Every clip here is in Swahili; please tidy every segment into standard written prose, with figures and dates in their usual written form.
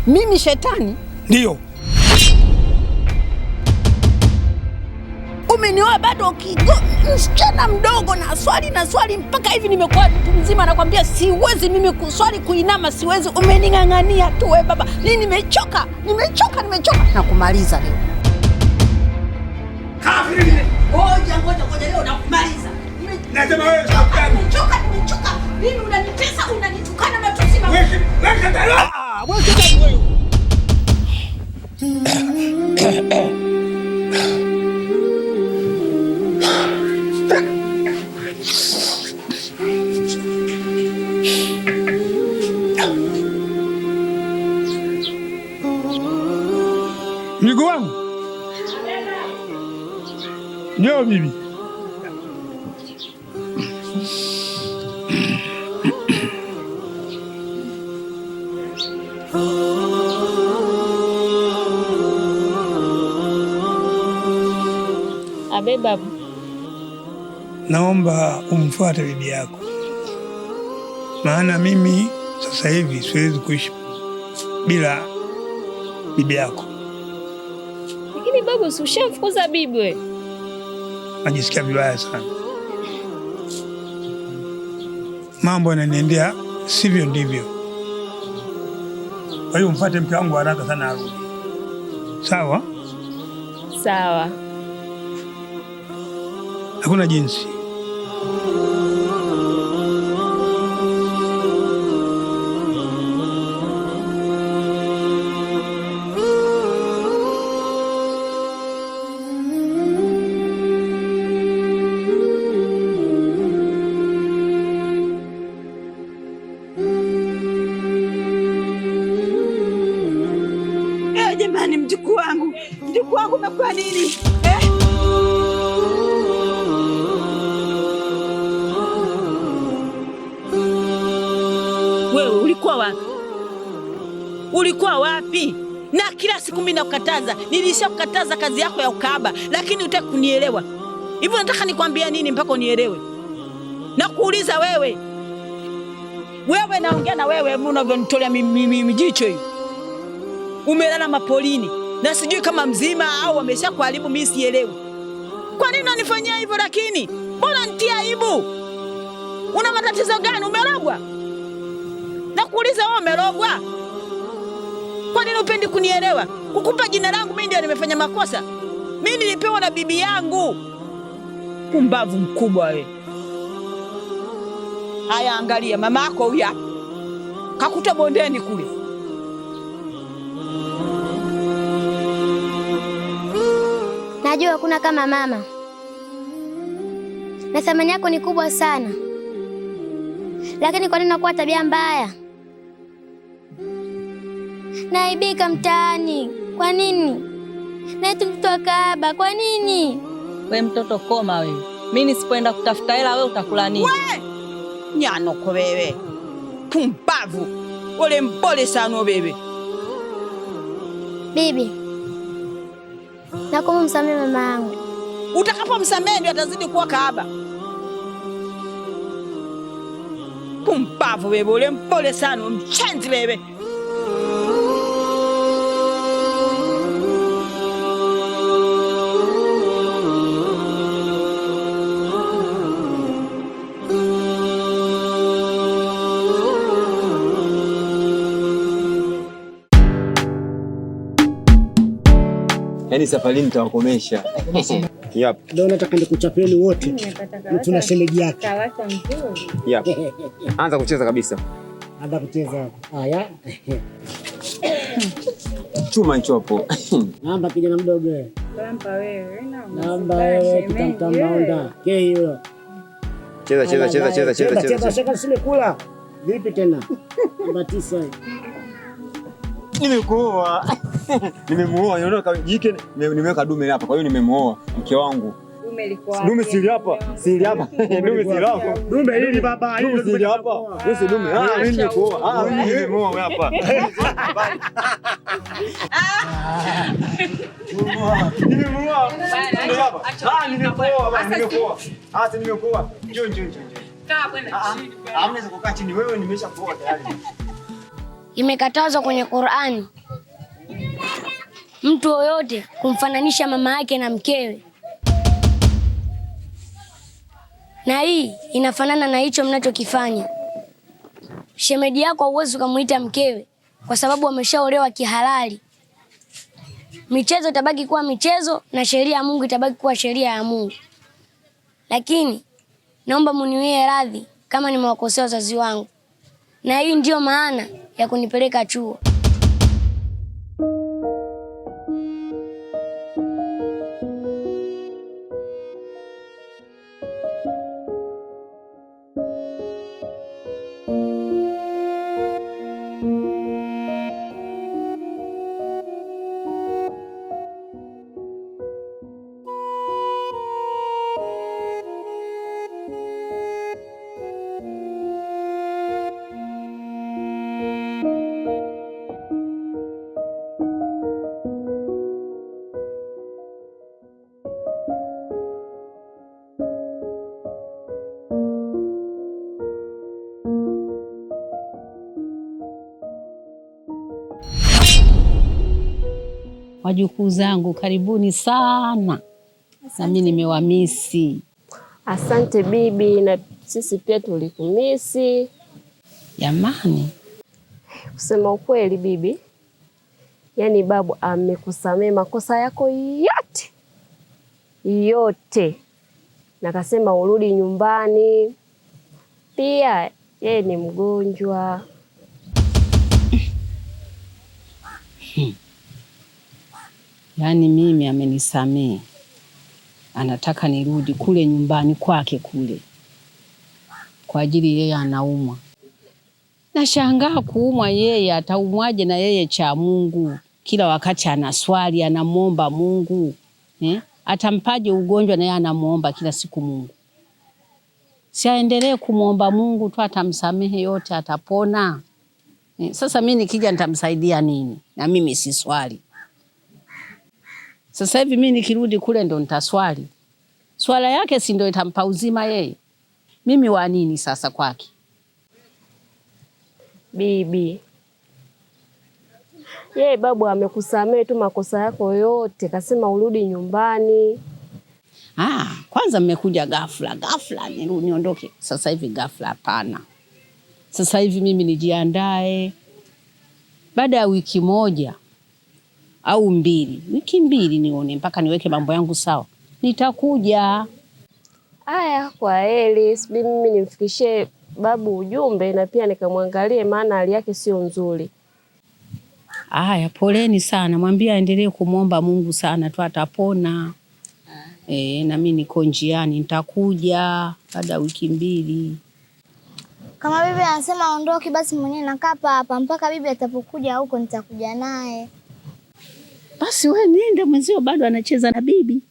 Mimi shetani? Ndio. Umenioa bado msichana mdogo na swali mpaka hivi nimekuwa mtu mzima, nakwambia siwezi mimi kuswali kuinama siwezi. Umening'ang'ania tu wewe baba. Nimechoka na kumaliza leo. Kafiri. Ngoja leo nakumaliza. Nasema wewe nimechoka. Mimi unanitesa, unanitukana matusi mama. Wewe wewe. Mjukuu wangu. Njoo bibi. Abe babu. Naomba umfuate bibi yako. Maana mimi sasa hivi siwezi kuishi bila bibi yako. Lakini babu, si ushamfukuza bibi wewe? Najisikia vibaya sana. Mambo yananiendea sivyo ndivyo. Kwa hiyo mfuate mke wangu haraka sana arudi. Sawa? Sawa. Hakuna jinsi. Jamani, mjukuu wangu umekuwa nini? Wewe ulikuwa wapi? Na kila siku mimi nakukataza, nilishakukataza kazi yako ya ukahaba, lakini hutaki kunielewa. Hivi nataka nikwambia nini mpaka unielewe? Nakuuliza wewe naongea na wewe, unavyonitolea mimi jicho hiyo. Umelala mapolini na sijui kama mzima au ameshakuharibu, mimi sielewi. Kwa nini unanifanyia hivyo lakini? Mbona nitia aibu? Una matatizo gani? Umerogwa? Nakuuliza wewe, umerogwa? Kwa nini upendi kunielewa? Kukupa jina langu mimi ndio nimefanya makosa? Mimi nilipewa na bibi yangu. Pumbavu mkubwa wewe. Haya, angalia mama yako huyu hapa. Kakuta bondeni kule. Najua hakuna kama mama, na thamani yako ni kubwa sana, lakini kwa nini unakuwa tabia mbaya? Naibika mtaani, kwa nini? Naitu mtoto wa kahaba, kwa nini? We mtoto koma wewe. Mimi nisipoenda kutafuta hela wewe utakula nini? We! Nyanoko wewe. Pumbavu. Ole mpole sana wewe. Bibi, nakuomba msamehe mama yangu. Utakapomsamehe ndio atazidi kuwa kahaba. Pumbavu wewe, ole mpole sana, mchenzi wewe. Yaani safari nitawakomesha. Yep. Leo nataka nikuchapeni wote. Mtu na shemeji yake. Tawasa mzuri. Yep. Anza kucheza kabisa. Anza kucheza hapo. Haya. Chuma hicho hapo. Namba kijana mdogo wewe. Namba wewe. Namba wewe tutamtamba. Hiyo. Cheza. Shaka simekula. Vipi tena? Namba 9. Nimekuoa. Nimemuoa, unaona jike nimeweka dume hapa. Kwa hiyo nimemuoa mke wangu. Dume liko Dume sili hapa. Dume sili hapa. Dume hili baba, dume sili hapa. Wewe dume. Mimi nimekuoa. Mimi nimemuoa wewe hapa. Nimemuoa. Nimekuoa. Njoo. Kaa bwana. Hamwezi kukaa chini, wewe nimeshakuoa tayari. imekatazwa kwenye Qur'ani mtu yoyote kumfananisha mama yake na mkewe. Na hii inafanana na hicho mnachokifanya. Shemeji yako hauwezi ukamuita mkewe kwa sababu wameshaolewa kihalali. Michezo itabaki kuwa michezo na sheria ya Mungu itabaki kuwa sheria ya Mungu. Lakini naomba muniwie radhi kama nimewakosea wazazi wangu. Na hii ndio maana ya kunipeleka chuo. Wajukuu zangu karibuni sana. Na mimi nimewamisi. Asante bibi, na sisi pia tulikumisi. Jamani, Kusema ukweli bibi, yani babu amekusamea makosa yako yote. Na kasema urudi nyumbani. Pia yeye ni mgonjwa. yaani mimi amenisamea. Anataka nirudi kule nyumbani kwake kule. Kwa ajili yeye anaumwa. Nashangaa kuumwa yeye, ataumwaje na yeye cha Mungu? Kila wakati anaswali, anamuomba Mungu. Atampaje ugonjwa na yeye anamuomba kila siku Mungu? Si aendelee kumuomba Mungu tu, atamsamehe yote, atapona. Sasa mimi nikija nitamsaidia nini? Na mimi si swali. Sasa hivi mimi nikirudi kule ndo nitaswali. Swala yake si ndo itampa uzima yeye? Mimi wa nini sasa kwake? Bibi, yeye babu amekusamea tu makosa yako yote, kasema urudi nyumbani. Kwanza mmekuja ghafla niondoke. Sasa hivi ghafla hapana. Sasa hivi mimi nijiandae. Baada ya wiki moja au 2, wiki 2 nione mpaka niweke mambo yangu sawa. Nitakuja. Aya, kwa heri. Subiri mimi nimfikishie babu ujumbe na pia nikamwangalie maana hali yake sio nzuri. Aya, poleni sana. Mwambie aendelee kumuomba Mungu sana tu, atapona. Na mimi niko njiani, nitakuja baada ya wiki 2. Kama bibi anasema aondoke, basi mwenyewe nakaa hapa mpaka bibi atapokuja huko nitakuja naye. Basi wewe nenda, mwenzio bado anacheza na bibi.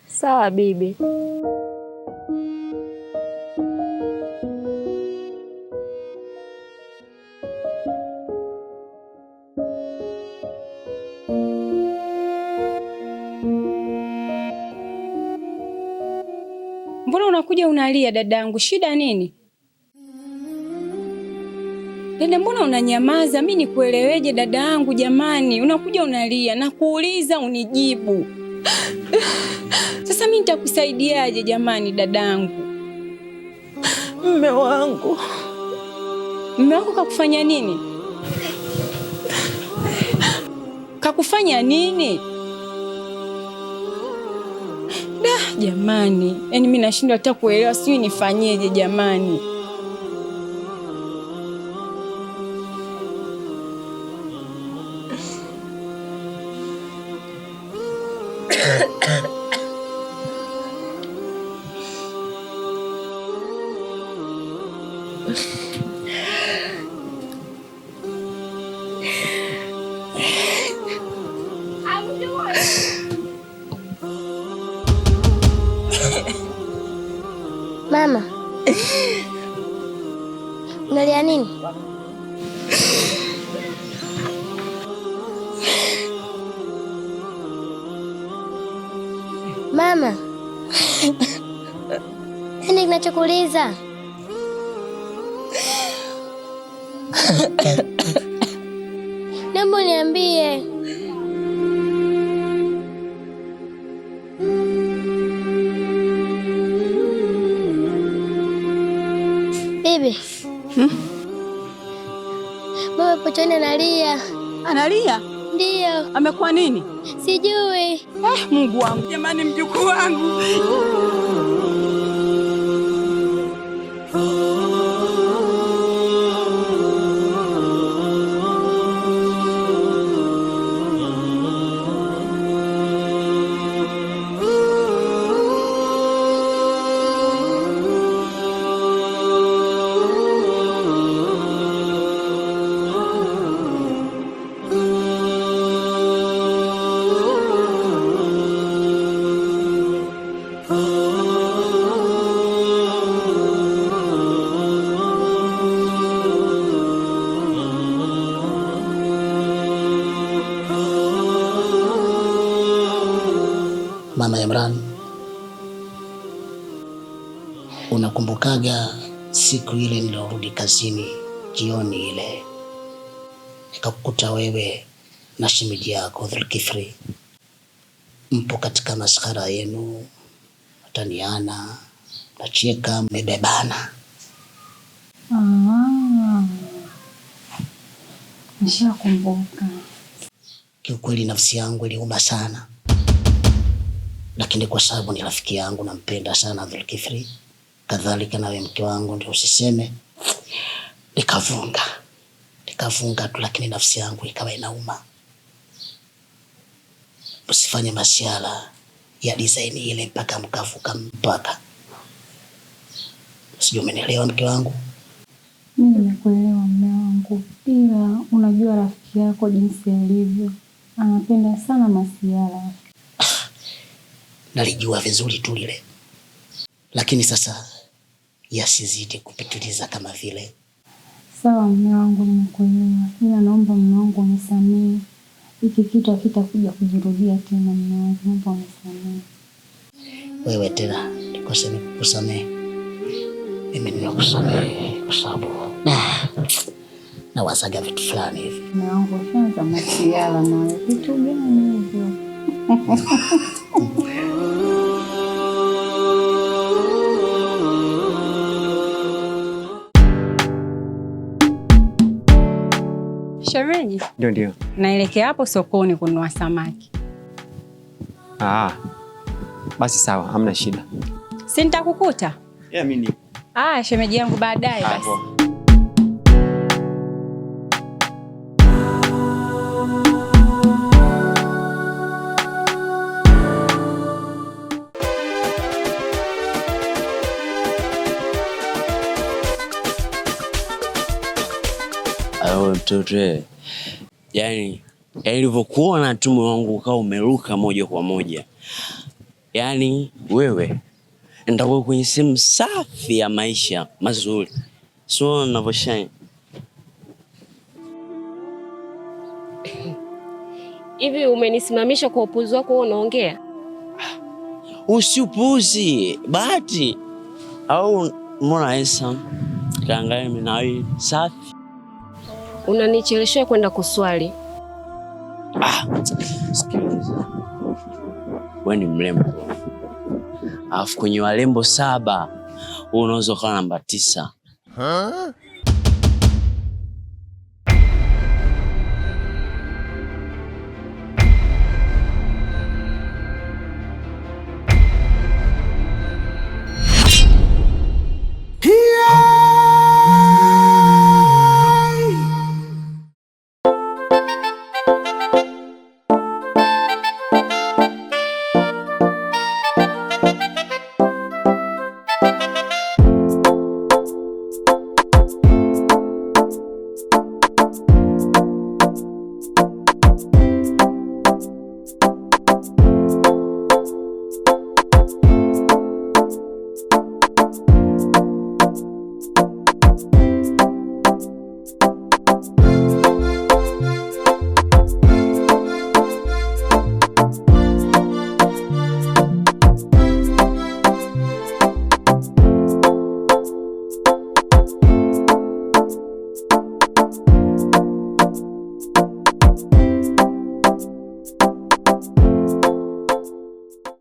Sawa bibi. Mbona unakuja unalia dadangu? Shida nini? Dada, mbona unanyamaza? Mimi nikueleweje dadangu jamani? Unakuja unalia na kuuliza unijibu. Sasa mimi nitakusaidiaje jamani dadangu? Mume wangu. Mume wako kakufanya nini? Kakufanya nini? Jamani, yaani mimi nashindwa hata kuelewa, sijui nifanyeje jamani. Mama. Unalia nini? Mama. Nini kinachokuuliza? Hebu niambie. Bibi. Baba Pochoni analia. Analia? Ndio. Amekuwa nini? Sijui. Mungu wangu. Jamani, mjukuu wangu. Mama Imran, unakumbukaga siku ile nilorudi kazini jioni ile, nikakukuta wewe na shemeji yako Dhulkifri mpo katika maskhara yenu, taniana, nacheka, mmebebana? Nishakumbuka. Kiukweli nafsi yangu iliuma sana, lakini kwa sababu ni rafiki yangu nampenda sana Dhulkifri, kadhalika nawe mke wangu ndio usiseme, nikavunga tu, lakini nafsi yangu ikawa inauma. Usifanye masiala ya design ile mpaka mkavuka mpaka. Sijui umenielewa mke wangu? Mimi nimekuelewa mume wangu, ila unajua rafiki yako jinsi alivyo, anapenda sana masiala. Nalijua vizuri tu lile, lakini sasa yasizidi kupitiliza kama vile. Sawa mume wangu, nimekuelewa, ila naomba mume wangu unisamehe. Hiki kitu hakitakuja kujirudia tena mume wangu, naomba unisamehe. Wewe tena nikose kukusamehe? Mimi ninakusamehe kwa sababu nawazaga vitu fulani hivi. Mume wangu, shanza masiala na vitu gani hivyo? Shemeji? Ndio. Naelekea hapo sokoni kununua samaki. Basi sawa, hamna shida. Si nitakukuta? Mimi. Shemeji yangu, baadaye basi. Mtoto, yani ilivyokuona tu moyo wangu ukawa umeruka moja kwa moja. Yani wewe ndio kwenye sehemu safi ya maisha mazuri. Sio unavyoshine. Hivi umenisimamisha kwa upuzi wako unaongea? Usiupuzi, bahati. Au mbona Esa kaangalia mimi na wewe safi. Unanicheleshea kwenda kuswali. Sikiliza. Wewe ni mrembo. Alafu kwenye walembo 7 unaweza kuwa namba 9.